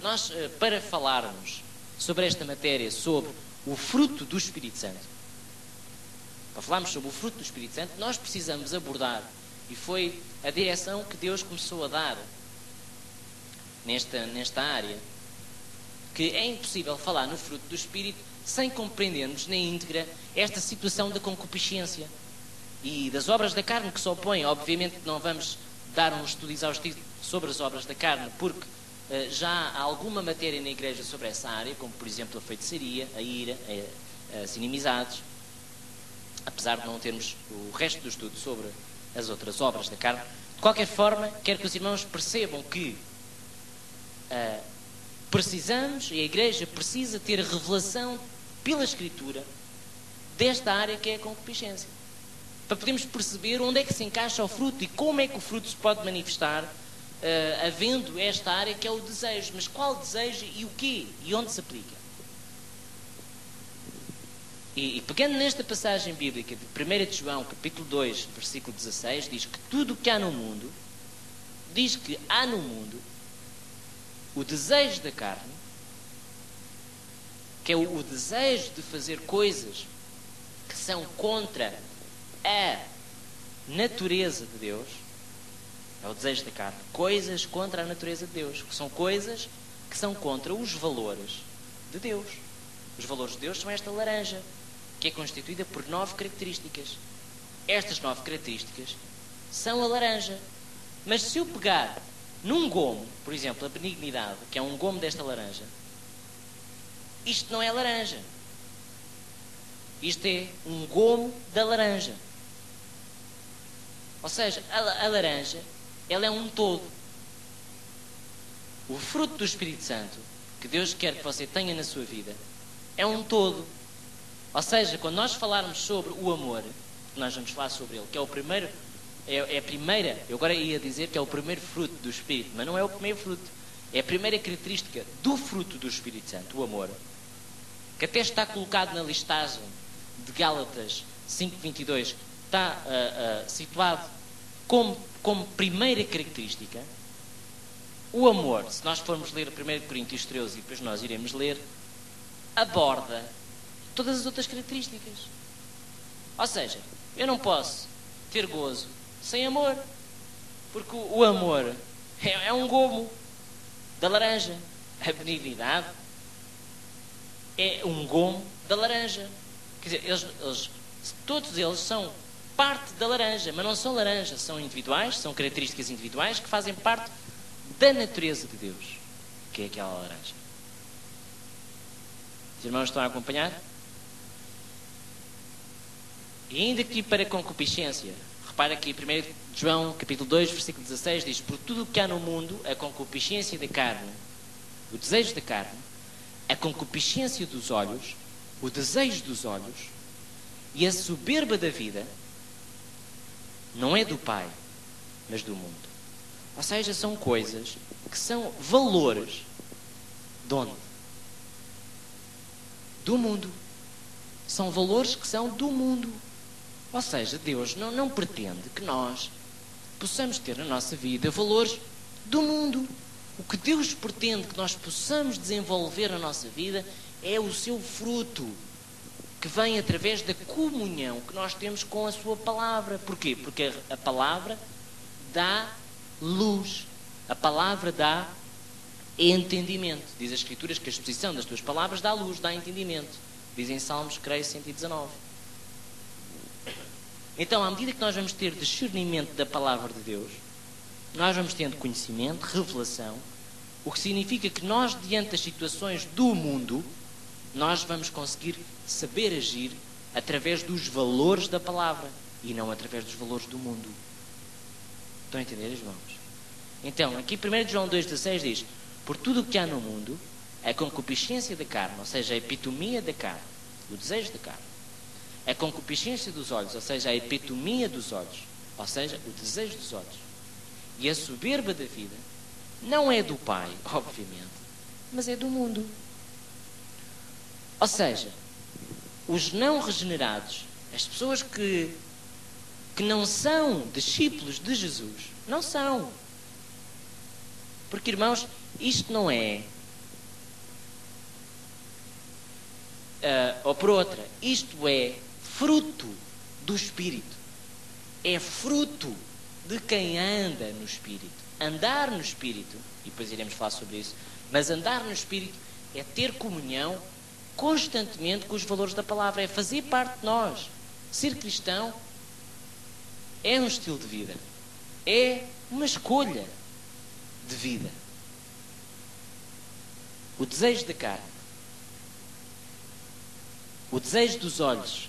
nós, para falarmos sobre esta matéria, sobre o fruto do Espírito Santo, para falarmos sobre o fruto do Espírito Santo, nós precisamos abordar, e foi a direção que Deus começou a dar nesta área, que é impossível falar no fruto do Espírito sem compreendermos na íntegra esta situação da concupiscência e das obras da carne que se opõem. Obviamente que não vamos dar um estudo exaustivo sobre as obras da carne, porque já há alguma matéria na igreja sobre essa área, como por exemplo a feitiçaria, a ira, as inimizades, apesar de não termos o resto do estudo sobre as outras obras da carne. De qualquer forma, quero que os irmãos percebam que precisamos, e a igreja precisa ter a revelação pela Escritura desta área que é a concupiscência, para podermos perceber onde é que se encaixa o fruto e como é que o fruto se pode manifestar, havendo esta área que é o desejo. Mas qual desejo e o quê? E onde se aplica? E pegando nesta passagem bíblica de 1 de João, capítulo 2, versículo 16, diz que tudo o que há no mundo, diz que há no mundo o desejo da carne, que é o desejo de fazer coisas que são contra a natureza de Deus. É o desejo da carne. Coisas contra a natureza de Deus, que são coisas que são contra os valores de Deus. Os valores de Deus são esta laranja, que é constituída por 9 características. Estas 9 características são a laranja. Mas se eu pegar num gomo, por exemplo, a benignidade, que é um gomo desta laranja, isto não é laranja. Isto é um gomo da laranja. Ou seja, a laranja, ela é um todo. O fruto do Espírito Santo, que Deus quer que você tenha na sua vida, é um todo. Ou seja, quando nós falarmos sobre o amor, nós vamos falar sobre ele, que é o primeiro, é a primeira, eu agora ia dizer que é o primeiro fruto do Espírito, mas não é o primeiro fruto. É a primeira característica do fruto do Espírito Santo, o amor, que até está colocado na listagem de Gálatas 5:22, está situado como primeira característica. O amor, se nós formos ler 1 Coríntios 13 e depois nós iremos ler, aborda todas as outras características. Ou seja, eu não posso ter gozo sem amor, porque o amor é um gomo da laranja. A benignidade é um gomo da laranja. Quer dizer, todos eles são parte da laranja, mas não são laranjas, são individuais, são características individuais que fazem parte da natureza de Deus, que é aquela laranja. Os irmãos estão a acompanhar? E ainda que para concupiscência, repara aqui, 1 João, capítulo 2, versículo 16, diz: por tudo o que há no mundo, a concupiscência da carne, o desejo da carne, a concupiscência dos olhos, o desejo dos olhos e a soberba da vida, não é do Pai, mas do mundo. Ou seja, são coisas que são valores de onde? Do mundo. São valores que são do mundo. Ou seja, Deus não pretende que nós possamos ter na nossa vida valores do mundo. O que Deus pretende que nós possamos desenvolver na nossa vida é o seu fruto, que vem através da comunhão que nós temos com a sua palavra. Porquê? Porque a palavra dá luz. A palavra dá entendimento. Diz as Escrituras que a exposição das tuas palavras dá luz, dá entendimento. Diz em Salmos, creio, 119. Então, à medida que nós vamos ter discernimento da palavra de Deus, nós vamos tendo conhecimento, revelação, o que significa que nós, diante das situações do mundo, nós vamos conseguir saber agir através dos valores da palavra e não através dos valores do mundo. Estão a entender, irmãos? Então, aqui 1 João 2,16 diz: por tudo o que há no mundo, a concupiscência da carne, ou seja, a epitomia da carne, o desejo da carne, a concupiscência dos olhos, ou seja, a epitomia dos olhos, ou seja, o desejo dos olhos, e a soberba da vida, não é do Pai, obviamente, mas é do mundo. Ou seja, os não regenerados, as pessoas que não são discípulos de Jesus, não são. Porque, irmãos, isto não é ou por outra, isto é fruto do Espírito. É fruto de quem anda no Espírito. Andar no Espírito, e depois iremos falar sobre isso, mas andar no Espírito é ter comunhão constantemente com os valores da palavra, é fazer parte de nós. Ser cristão é um estilo de vida, é uma escolha de vida. O desejo da carne, o desejo dos olhos.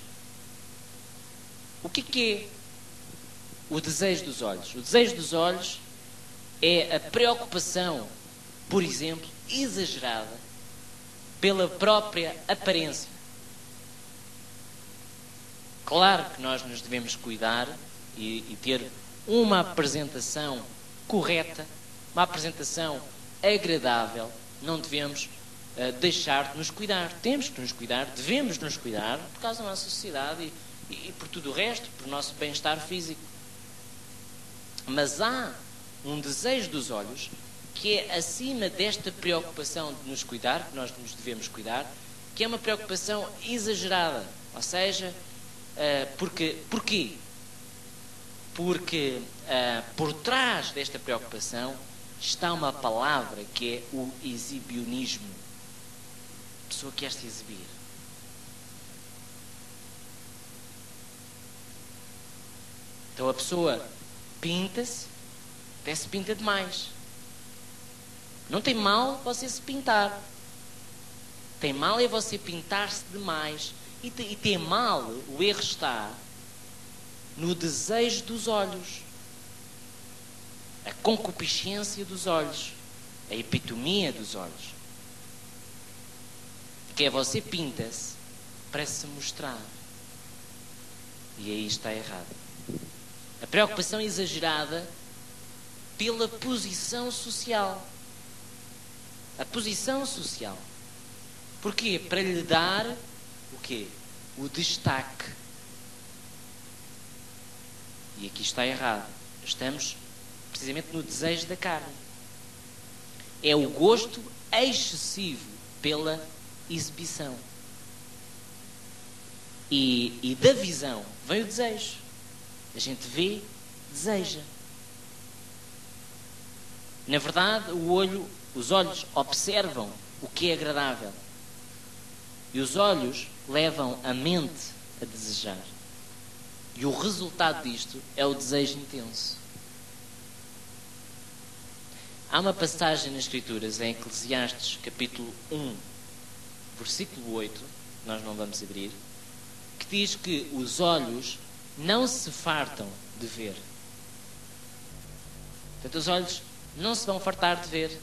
O que é o desejo dos olhos? O desejo dos olhos é a preocupação, por exemplo, exagerada pela própria aparência. Claro que nós nos devemos cuidar e ter uma apresentação correta, uma apresentação agradável. Não devemos deixar de nos cuidar. Temos que nos cuidar, devemos nos cuidar por causa da nossa sociedade e por tudo o resto, por nosso bem-estar físico. Mas há um desejo dos olhos que é acima desta preocupação de nos cuidar, que nós nos devemos cuidar, que é uma preocupação exagerada. Ou seja, porquê? Porque por trás desta preocupação está uma palavra que é o exibicionismo. A pessoa quer se exibir. Então a pessoa pinta-se, até se pinta demais. Não tem mal você se pintar. Tem mal é você pintar-se demais. E tem mal, o erro está no desejo dos olhos. A concupiscência dos olhos. A epitomia dos olhos. Que é você pinta-se para se mostrar. E aí está errado. A preocupação exagerada pela posição social. A posição social. Porquê? Para lhe dar o quê? O destaque. E aqui está errado. Estamos precisamente no desejo da carne. É o gosto excessivo pela exibição. E da visão vem o desejo. A gente vê, deseja. Na verdade, os olhos observam o que é agradável. E os olhos levam a mente a desejar. E o resultado disto é o desejo intenso. Há uma passagem nas Escrituras, em Eclesiastes, capítulo 1, versículo 8, nós não vamos abrir, que diz que os olhos não se fartam de ver. Portanto, os olhos não se vão fartar de ver.